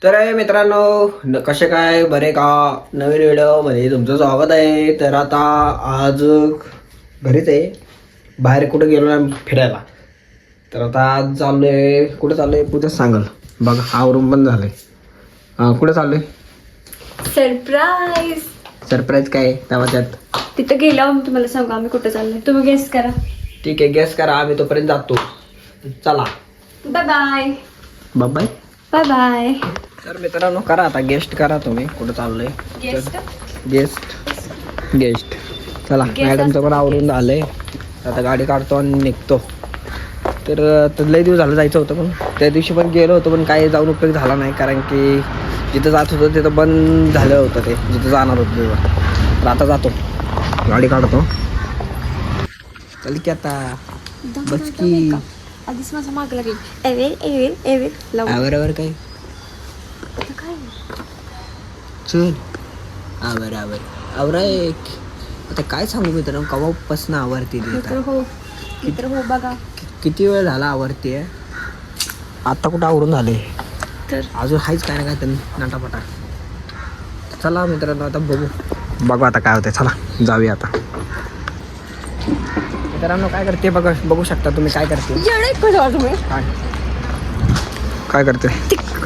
तर मित्रांनो कसे काय बरे का नवीन व्हिडिओमध्ये तुमचं स्वागत आहे. तर आता आज घरीच आहे, बाहेर कुठं गेलो ना फिरायला. तर आता आज चाललोय, कुठं चाललोय पूजाच सांगल. बघा आवरून पण झालंय. कुठं चाललोय? सरप्राईज. सरप्राईज काय तेव्हा त्यात तिथं गेल्यावर तुम्हाला सांगू आम्ही कुठं चाललोय. तुम्ही गेस करा. ठीक आहे, गेस करा, आम्ही तोपर्यंत जातो. चला bye bye. Bye bye bye bye. तर मित्रांनो करा आता, गेस्ट करा तुम्ही कुठं चाललोय. गेस्ट गेस्ट चला. मॅडमचं पण आवरून झालंय, आता गाडी काढतो आणि निघतो. तर लई दिवस झालं जायचं होतं, पण त्या दिवशी पण गेलो होतो, पण काही जाऊन उपयोग झाला नाही. कारण की जिथं जात होतं तिथं बंद झालं होतं, ते जिथं जाणार होतं तिथं. तर आता जातो, गाडी काढतो. चल की आता बस की. आधीच माझा माग लागेल. आवर काय चल आवर एक. आता काय सांगू मित्रांनो, कवापासून आवरती हो बघा किती वेळ झाला आवरते. आता कुठं आवरून झाले, तर अजून हायच काय ना काय तर नाटापटा. चला मित्रांनो आता बघू आता काय होतंय. चला जाऊया आता. मित्रांनो काय करते बघू शकता तुम्ही. काय करते तुम्ही काय करते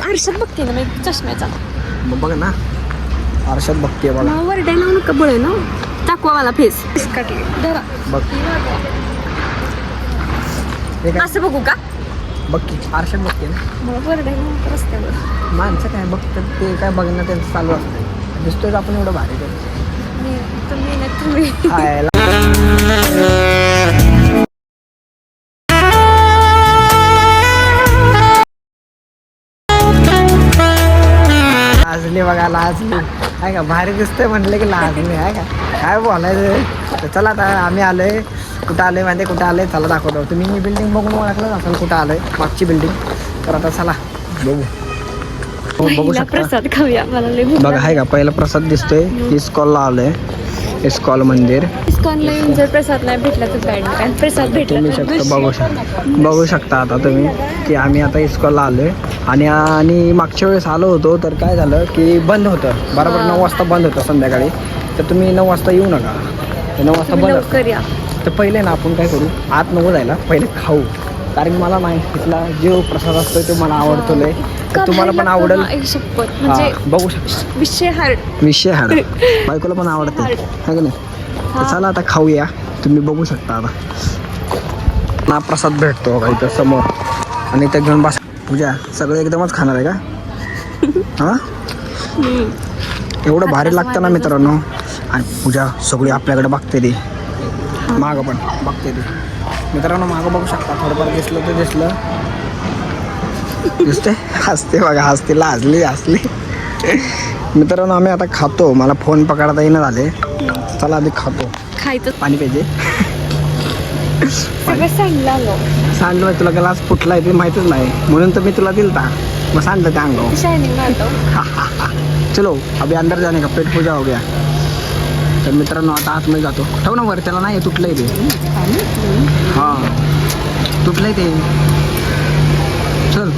आरशात बघते ना मी चष्म्याचा. बघ ना, आरशात बघते बघा. वरडाय लावू नका बळ ना, दाखवा मला फेस काटली. बघ हे काय, असं बघू का? बघ की आरशात बघते ना. मला वरडाय लावू नका रस्त्यावर. माणसं काय बघतात ते काय बघणं त्यांचं चालू असतं. दिसतोय आपण एवढं भारी तुम्ही लाजली बघा, लाजली आहे का. भारी दिसतंय म्हटलं की लाजली आहे का. काय बोलायचं. तर चला आता आम्ही आलोय. कुठं आलोय माहिती, कुठं आलोय चला दाखवतो. तुम्ही मी बिल्डिंग बघून ओळखलं असेल कुठं आलोय, मागची बिल्डिंग. तर आता चला बघू शकता. प्रसाद खाऊया. मला लय भूक बघा आहे का, पहिला प्रसाद दिसतोय. इस्कॉलला आलोय, इस्कॉल मंदिर. इस्कॉनला येऊन जर प्रसाद नाही भेटला तर काय प्रसाद भेटला तुम्ही बघू शकता आता तुम्ही की आम्ही आता इस्कॉलला आलोय. आणि मागच्या वेळेस आलो होतो तर काय झालं की बंद होतं बरोबर. 9 वाजता बंद होतं संध्याकाळी. तर तुम्ही 9 वाजता येऊ नका, 9 वाजता बंद लवकर या. तर पहिले ना आपण काय करू, आत नको जायला, पहिले खाऊ. कारण मला नाही तिथला जो प्रसाद असतो तो मला आवडतो लय. तर तुम्हाला पण आवडेल. म्हणजे बघू शकता विषय हार्ड. बायकोला पण आवडते है की नाही. तर चला आता खाऊया. तुम्ही बघू शकता आता ना प्रसाद भेटतो का इथं समोर. आणि इथं घेऊन बस. पूजा सगळं एकदमच खाणार आहे का? हां एवढं भारी लागतं ना मित्रांनो. आणि पूजा सगळी आपल्याकडे बघते ती, मागं पण बघते ती. मित्रांनो मागं बघू शकता, थोडंफार दिसलं तर दिसते. हसते बघा, हसते, लाजली हसली. मित्रांनो आम्ही आता खातो. मला फोन पकडता येणं झाले. चला आधी खातो. खायचं पाणी पाहिजे. सांडलं तुला ग्लास फुटलाय ते माहितच नाही, म्हणून तर मी तुला दिलता. मग सांडलं ते अंगावर. चलो अभी अंदर जाने का, पेट पूजा हो गया. तर मित्रांनो आता आतमध्ये जातो. ठेव ना वर, त्याला नाही तुटलंय ते. हां तुटलंय ते. चल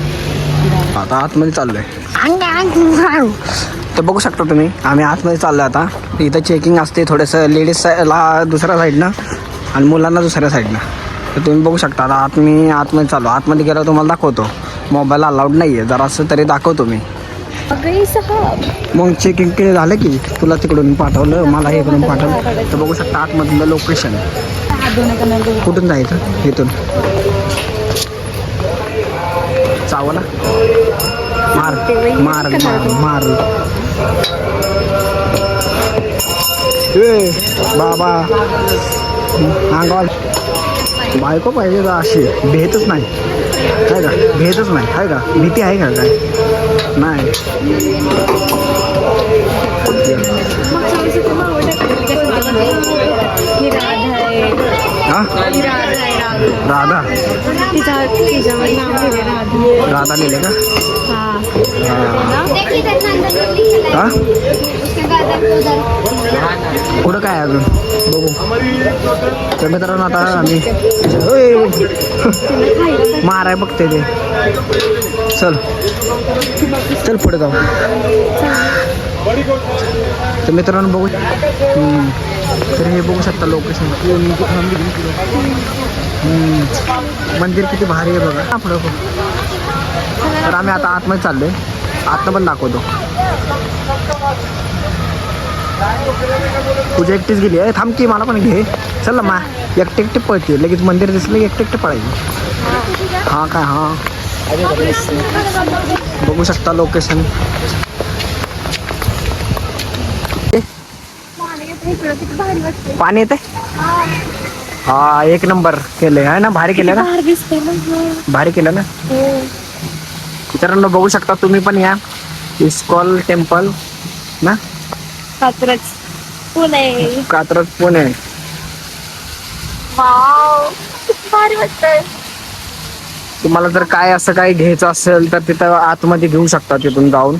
आता आतमध्ये चाललोय. तर बघू शकता तुम्ही आम्ही आतमध्ये चाललो आता. इथं चेकिंग असते थोडंसं, लेडीजला दुसऱ्या साईडनं आणि मुलांना दुसऱ्या साईडनं. तर तुम्ही बघू शकता आता आतमध्ये चाललो. आतमध्ये गेल्यावर तुम्हाला दाखवतो. मोबाईल अलाउड नाही आहे, जरासं तरी दाखवतो मी. मग चेकिंग केलं झालं की तुला तिकडून पाठवलं, मला हे करून पाठवलं. तर बघू शकता आतमधलं लोकेशन. कुठून जायचं? इथून चावला मार बाबा. अंगावर बायको पाहिजे का अशी, भेटच नाही काय का, भेटच नाही काय का. भीती आहे का काय? नाही. राधा लिहिले का? हा पुढं काय अजून बघू. तर मित्रांनो आता आम्ही माराय बघते ते. चल चल पुढे जाऊ. तर मित्रांनो बघू तर हे बघू शकता लोकेशन. मंदिर किती भारी आहे बघा. पुढं तर आम्ही आता आतमध्ये चाललोय. आतनं पण दाखवतो. तुझी एकटीच गेली आहे. थांब की मला पण घे. चल ना एकटे एकटे पळते. लगेच मंदिर दिसलं की एकटे एकटे पळायचे. हां काय हां बघू शकता लोकेशन. पाणी येते. हा एक नंबर केलंय आहे ना. भारी केलं ना. भारी केलं ना. मित्रांनो बघू शकता तुम्ही पण या. इस्कॉन टेम्पल ना. कात्रज पुणे. कात्रज पुणे. वाव भारी वाटतंय. तुम्हाला जर काय असं काही घ्यायचं असेल तर तिथं आतमध्ये घेऊ शकता. तिथून जाऊन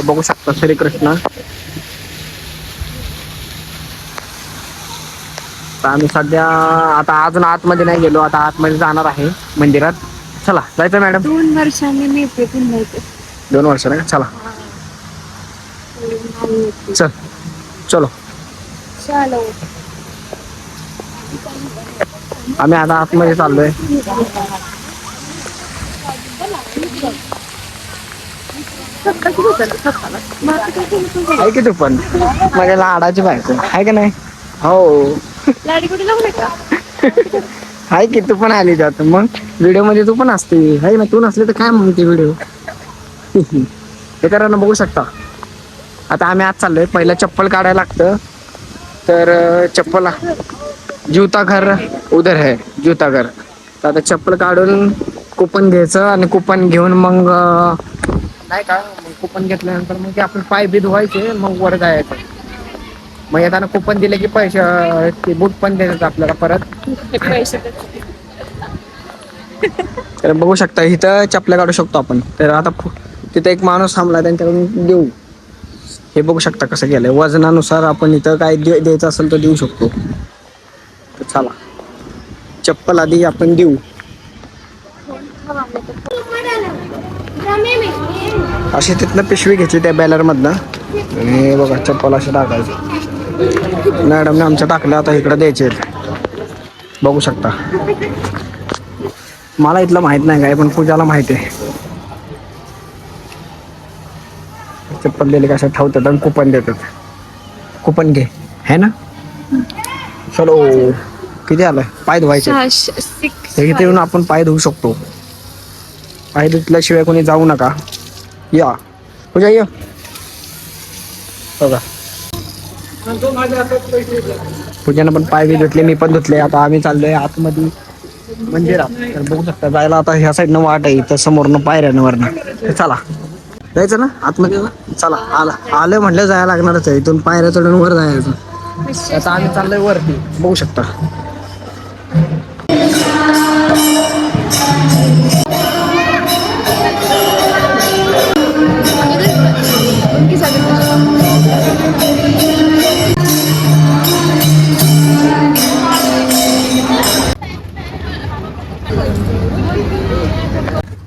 बघू शकता श्रीकृष्ण. तर आम्ही सध्या आता अजून आतमध्ये नाही गेलो. आता आतमध्ये जाणार आहे मंदिरात. चला जायचं मॅडम. 2 वर्षांनी मी इथे पुन्हा येते. 2 वर्ष नाही. चला चल चलो. चलो. आम्ही आता आतमध्ये चाललोय. आहे की तू पण माझ्या लाडाची बायको आहे का नाही. हो लाडी कुठे लावू नका. आहे की तू पण आली जात. मग व्हिडिओ मध्ये तू पण असते आहे ना. तू नसले तर काय म्हणते व्हिडिओ. हे करा ना. बघू शकता. आता आम्ही आज चाललोय. पहिला चप्पल काढायला लागतं. तर चप्पल जूता घर उधर है जूता घर. तर आता चप्पल काढून कुपन घ्यायचं आणि कुपन घेऊन मग नाही का मग कुपन घेतल्यानंतर मग ते आपण पाय बी धुवायचे. मग वर जायचं. मग येताना कुपन दिले की पैसे ते बूट पण देतात आपल्याला परत. पैसे तर बघू शकता इथं चपल्या काढू शकतो आपण. तर आता तिथं एक माणूस थांबला त्यांच्याकडून देऊ. हे बघू शकता कसं केलंय. वजनानुसार आपण इथं काय द्यायचं असेल तर देऊ शकतो. तर चला चप्पल आधी आपण देऊ. अशी तिथनं पिशवी घेतली त्या बॅलर मधनं. आणि बघा चप्पल अशी टाकायची. मॅडमने आमच्या टाकल्या. आता इकडे द्यायचे. बघू शकता. मला इथलं माहित नाही काय पण पूजाला माहिती आहे. चप्पल दिले कशा ठेवतात आणि कुपन देतात. कुपन घे है ना. चलो किती आलं. पाय धुवायचे. इथे येऊन आपण पाय धुवू शकतो. पाय धुतल्याशिवाय कोणी जाऊ नका. या पूजा ये बघा. पूजानं पण पाय बी धुतले. मी पण धुतले. आता आम्ही चाललोय आतमध्ये मंदिरात. तर बघू शकता जायला आता ह्या साईडनं वाट आहे. तर समोरनं पायऱ्यावरनं. चला जायचं ना आतमध्ये. चला आलं म्हटलं जायला लागणारच आहे. इथून पायऱ्या चढून वर जायचं. आता आम्ही चाललोय वरती. बघू शकता.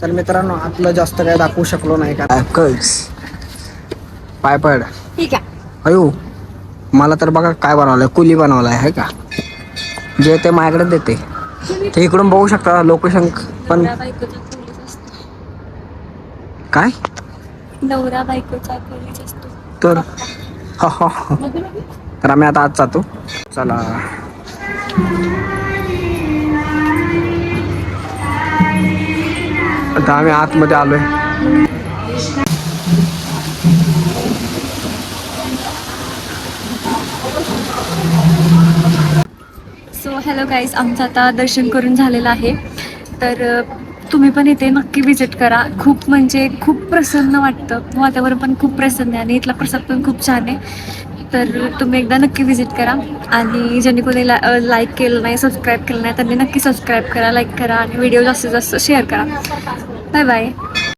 तर मित्रांनो आतलं जास्त काय दाखवू शकलो नाही का. पाय पड. ठीक आहे. अयो मला तर बघा काय बनवलंय. कुली बनवलाय आहे का. जे ते माझ्याकडे देते. ते इकडून बघू शकता लोकेशन पण. काय नवरा बायकोचा पोलीस असतो. तर तर आम्ही आता आज जातो. चला आता आम्ही आतमध्ये आलोय. So hello guys. आमचं आता दर्शन करून झालेलं आहे. तर तुम्ही पण इथे नक्की विजिट करा. खूप म्हणजे खूप प्रसन्न वाटतं. वातावरण पण खूप प्रसन्न आहे आणि इथला प्रसाद पण खूप छान आहे. तर तुम्ही एकदा नक्की विजिट करा. आणि ज्यांनी कोणी लाईक केलं नाही सबस्क्राईब केलं नाही त्यांनी नक्की सबस्क्राईब करा लाईक करा आणि व्हिडिओ जास्तीत जास्त शेअर करा. Bye bye.